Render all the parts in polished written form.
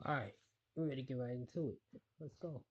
Alright, we're ready to get right into it. Let's go.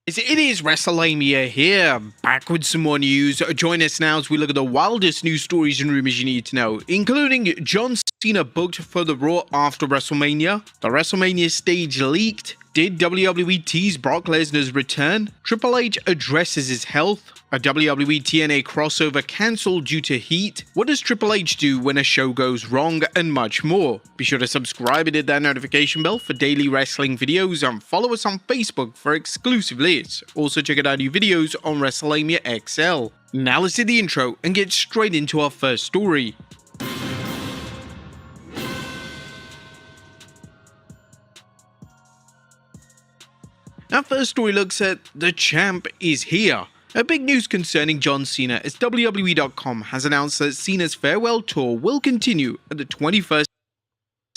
It is Wrestlemania here, back with some more news. Join us now as we look at the wildest news stories and rumors you need to know, including John Cena booked for the Raw after WrestleMania, the WrestleMania stage leaked, did WWE tease Brock Lesnar's return, Triple H addresses his health, a WWE TNA crossover cancelled due to heat, what does Triple H do when a show goes wrong, and much more. Be sure to subscribe and hit that notification bell for daily wrestling videos and follow us on Facebook for exclusive lists. Also check out our new videos on Wrestlemania XL. Now let's do the intro and get straight into our first story. Our first story looks at The Champ is Here. A big news concerning John Cena as WWE.com has announced that Cena's farewell tour will continue at the 21st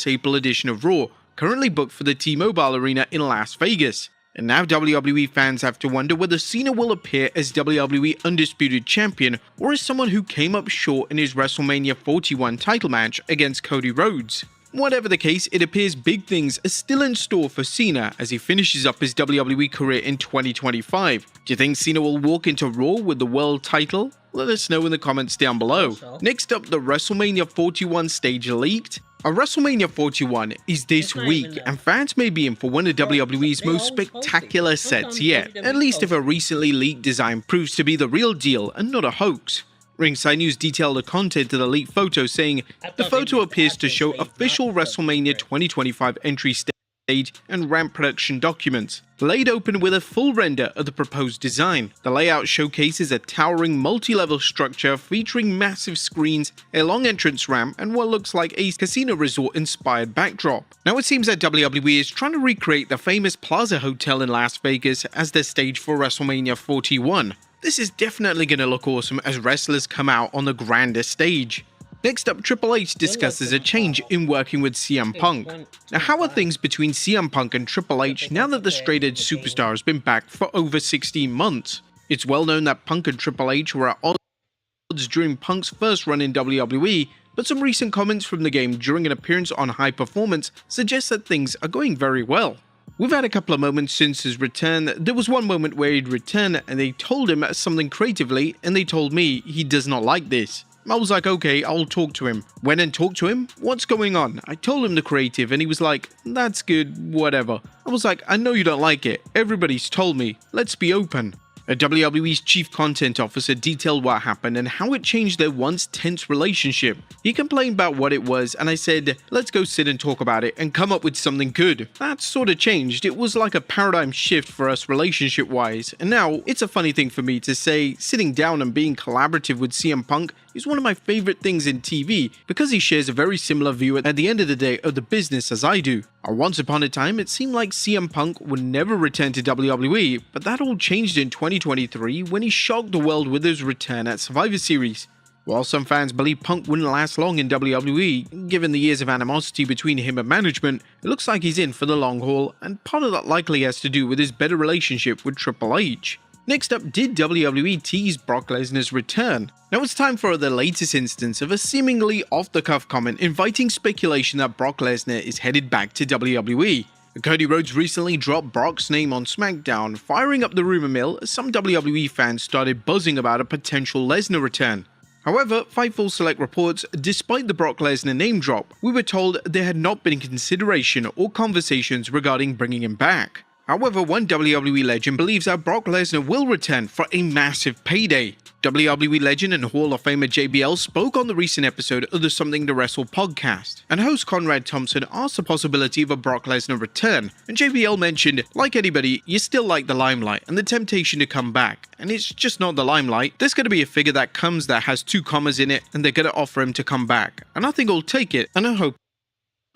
April edition of Raw, currently booked for the T-Mobile Arena in Las Vegas. And now WWE fans have to wonder whether Cena will appear as WWE Undisputed Champion or as someone who came up short in his WrestleMania 41 title match against Cody Rhodes. Whatever the case, it appears big things are still in store for Cena as he finishes up his WWE career in 2025. Do you think Cena will walk into Raw with the world title? Let us know in the comments down below. Next up, the WrestleMania 41 stage leaked. A WrestleMania 41 is this week, and fans may be in for one of WWE's most spectacular sets yet, at least if a recently leaked design proves to be the real deal and not a hoax. Ringside News detailed the content of the leaked photo, saying, the photo appears to show official WrestleMania 2025 entry stage and ramp production documents, laid open with a full render of the proposed design. The layout showcases a towering multi-level structure featuring massive screens, a long entrance ramp, and what looks like a casino resort-inspired backdrop. Now it seems that WWE is trying to recreate the famous Plaza Hotel in Las Vegas as their stage for WrestleMania 41. This is definitely going to look awesome as wrestlers come out on the grander stage. Next up, Triple H discusses a change in working with CM Punk. Now, how are things between CM Punk and Triple H now that the straight-edge superstar has been back for over 16 months? It's well known that Punk and Triple H were at odds during Punk's first run in WWE, but some recent comments from the game during an appearance on High Performance suggest that things are going very well. We've had a couple of moments since his return. There was one moment where he'd return and they told him something creatively and they told me he does not like this. I was like, okay, I'll talk to him. Went and talked to him. What's going on? I told him the creative and he was like, that's good, whatever. I was like, I know you don't like it. Everybody's told me. Let's be open. WWE's chief content officer detailed what happened and how it changed their once tense relationship. He complained about what it was and I said, let's go sit and talk about it and come up with something good. That sort of changed. It was like a paradigm shift for us relationship wise, and now it's a funny thing for me to say sitting down and being collaborative with CM Punk is one of my favorite things in TV because he shares a very similar view at the end of the day of the business as I do. Once upon a time, it seemed like CM Punk would never return to WWE, but that all changed in 2023 when he shocked the world with his return at Survivor Series. While some fans believe Punk wouldn't last long in WWE, given the years of animosity between him and management, it looks like he's in for the long haul, and part of that likely has to do with his better relationship with Triple H. Next up, did WWE tease Brock Lesnar's return? Now it's time for the latest instance of a seemingly off-the-cuff comment inviting speculation that Brock Lesnar is headed back to WWE. Cody Rhodes recently dropped Brock's name on SmackDown, firing up the rumor mill as some WWE fans started buzzing about a potential Lesnar return. However, Fightful Select reports, despite the Brock Lesnar name drop, we were told there had not been consideration or conversations regarding bringing him back. However, one WWE legend believes that Brock Lesnar will return for a massive payday. WWE legend and Hall of Famer JBL spoke on the recent episode of the Something to Wrestle podcast, and host Conrad Thompson asked the possibility of a Brock Lesnar return, and JBL mentioned, like anybody, you still like the limelight and the temptation to come back, and it's just not the limelight. There's going to be a figure that comes that has 2 commas in it, and they're going to offer him to come back, and I think he'll take it, and I hope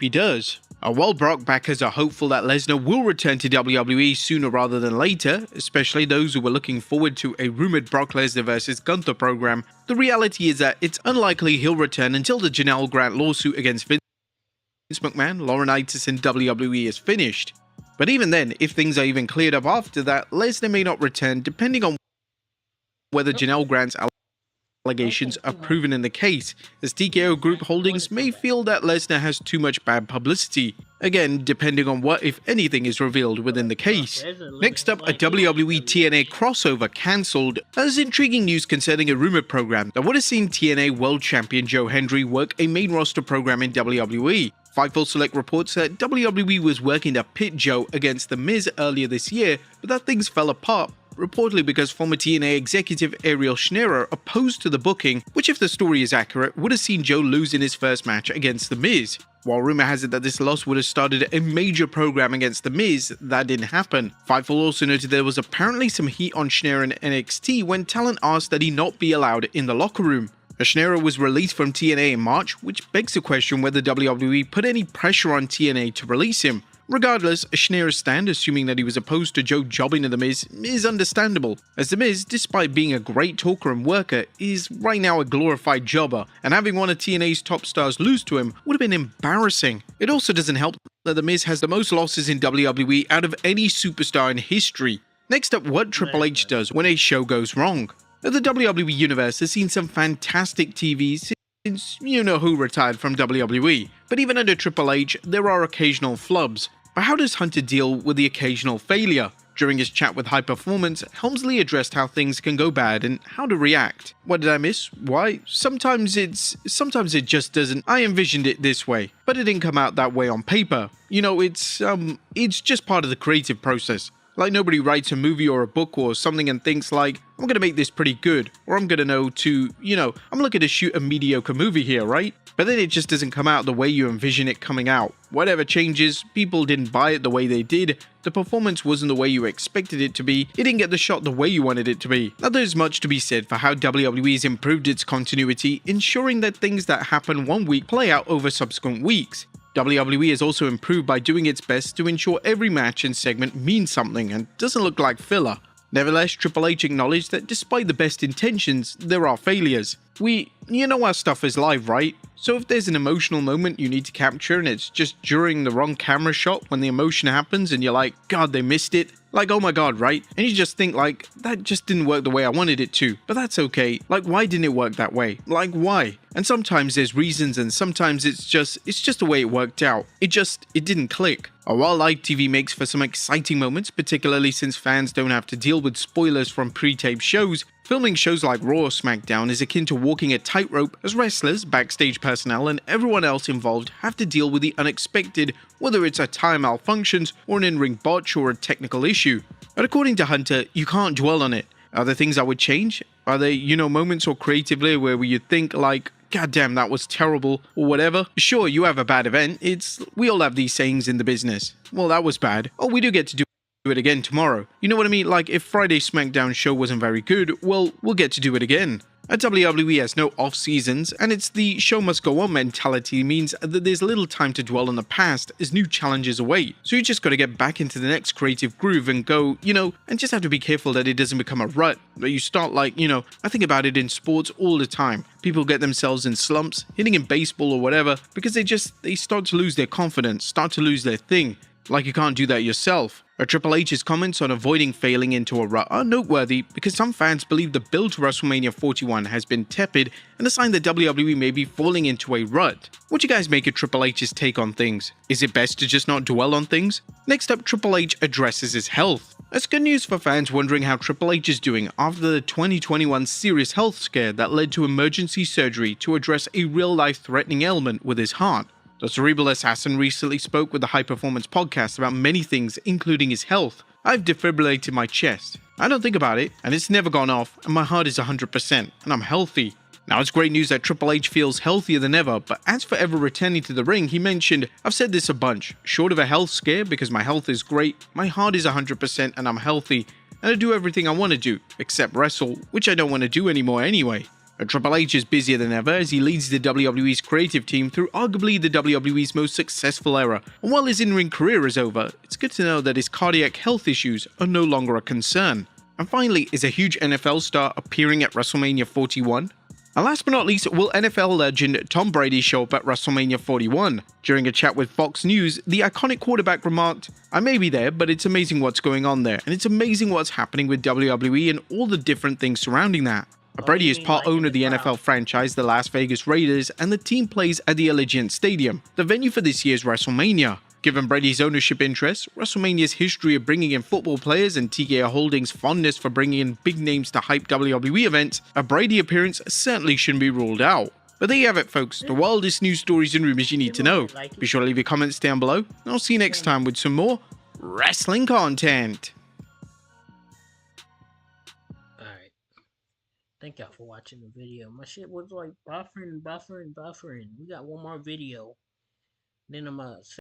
he does. While Brock backers are hopeful that Lesnar will return to WWE sooner rather than later, especially those who were looking forward to a rumored Brock Lesnar vs. Gunther program, the reality is that it's unlikely he'll return until the Janelle Grant lawsuit against Vince McMahon, Laurinaitis, and WWE is finished. But even then, if things are even cleared up after that, Lesnar may not return depending on whether Janelle Grant's allegations are proven in the case, as TKO Group Holdings may feel that Lesnar has too much bad publicity. Again, depending on what, if anything, is revealed within the case. Next up, a WWE TNA crossover cancelled. There's intriguing news concerning a rumored program that would have seen TNA World Champion Joe Hendry work a main roster program in WWE. Fightful Select reports that WWE was working to pit Joe against The Miz earlier this year, but that things fell apart, reportedly because former TNA executive Ariel Schneider opposed to the booking, which, if the story is accurate, would have seen Joe lose in his first match against The Miz. While rumor has it that this loss would have started a major program against The Miz, that didn't happen. Fightful also noted there was apparently some heat on Schneider in NXT when talent asked that he not be allowed in the locker room. Schneider was released from TNA in March, which begs the question whether WWE put any pressure on TNA to release him. Regardless, Schneider's stand, assuming that he was opposed to Joe jobbing to The Miz, is understandable, as The Miz, despite being a great talker and worker, is right now a glorified jobber, and having one of TNA's top stars lose to him would have been embarrassing. It also doesn't help that The Miz has the most losses in WWE out of any superstar in history. Next up, what Triple H does when a show goes wrong. The WWE Universe has seen some fantastic TV since you-know-who retired from WWE, but even under Triple H, there are occasional flubs. But how does Hunter deal with the occasional failure? During his chat with High Performance, Helmsley addressed how things can go bad and how to react. What did I miss? Why? Sometimes it just doesn't. I envisioned it this way, but it didn't come out that way on paper. It's just part of the creative process. Like nobody writes a movie or a book or something and thinks like, I'm gonna make this pretty good, or I'm gonna know to, I'm looking to shoot a mediocre movie here, right? But then it just doesn't come out the way you envision it coming out. Whatever changes, people didn't buy it the way they did, the performance wasn't the way you expected it to be, it didn't get the shot the way you wanted it to be. Now there's much to be said for how WWE has improved its continuity, ensuring that things that happen one week play out over subsequent weeks. WWE has also improved by doing its best to ensure every match and segment means something and doesn't look like filler. Nevertheless, Triple H acknowledged that despite the best intentions, there are failures. Our stuff is live, right? So if there's an emotional moment you need to capture and it's just during the wrong camera shot when the emotion happens and you're like, God, they missed it. Like, oh my God, right? And you just think like, that just didn't work the way I wanted it to, but that's okay. Like, why didn't it work that way? Like, why? And sometimes there's reasons and sometimes it's just the way it worked out. It didn't click. While live TV makes for some exciting moments, particularly since fans don't have to deal with spoilers from pre-taped shows, filming shows like Raw or SmackDown is akin to walking a tightrope as wrestlers, backstage personnel, and everyone else involved have to deal with the unexpected, whether it's a tire malfunctions or an in-ring botch or a technical issue. But according to Hunter, you can't dwell on it. Are there things I would change? Are there, moments or creatively where you think like, God damn, that was terrible, or whatever? Sure, you have a bad event. We all have these sayings in the business. Well, that was bad. Oh, we do get to do it again tomorrow. You know what I mean? Like, if Friday's SmackDown show wasn't very good, well, we'll get to do it again. WWE has no off seasons, and it's the show must go on mentality means that there's little time to dwell on the past as new challenges await. So you just gotta get back into the next creative groove and go, and just have to be careful that it doesn't become a rut, that you start like, I think about it in sports all the time. People get themselves in slumps, hitting in baseball or whatever, because they start to lose their confidence, start to lose their thing. Like you can't do that yourself. Triple H's comments on avoiding failing into a rut are noteworthy because some fans believe the build to Wrestlemania 41 has been tepid and a sign that WWE may be falling into a rut. What do you guys make of Triple H's take on things? Is it best to just not dwell on things? Next up, Triple H addresses his health. That's good news for fans wondering how Triple H is doing after the 2021 serious health scare that led to emergency surgery to address a real-life threatening ailment with his heart. The Cerebral Assassin recently spoke with the High Performance podcast about many things, including his health. I've defibrillated my chest. I don't think about it, and it's never gone off, and my heart is 100%, and I'm healthy. Now, it's great news that Triple H feels healthier than ever, but as for ever returning to the ring, he mentioned, I've said this a bunch, short of a health scare because my health is great, my heart is 100% and I'm healthy, and I do everything I want to do, except wrestle, which I don't want to do anymore anyway. Triple H is busier than ever as he leads the WWE's creative team through arguably the WWE's most successful era, and while his in-ring career is over, it's good to know that his cardiac health issues are no longer a concern. And finally, is a huge NFL star appearing at WrestleMania 41? And last but not least, will NFL legend Tom Brady show up at WrestleMania 41? During a chat with Fox News, the iconic quarterback remarked, I may be there, but it's amazing what's going on there, and it's amazing what's happening with WWE and all the different things surrounding that. Brady is part owner of the NFL franchise, the Las Vegas Raiders, and the team plays at the Allegiant Stadium, the venue for this year's WrestleMania. Given Brady's ownership interests, WrestleMania's history of bringing in football players, and TKO Holdings' fondness for bringing in big names to hype WWE events, a Brady appearance certainly shouldn't be ruled out. But there you have it, folks, the wildest news stories and rumors you need to know. Be sure to leave your comments down below, and I'll see you next time with some more wrestling content. Alright. Thank y'all for watching the video. My shit was like buffering. We got one more video. Then I'm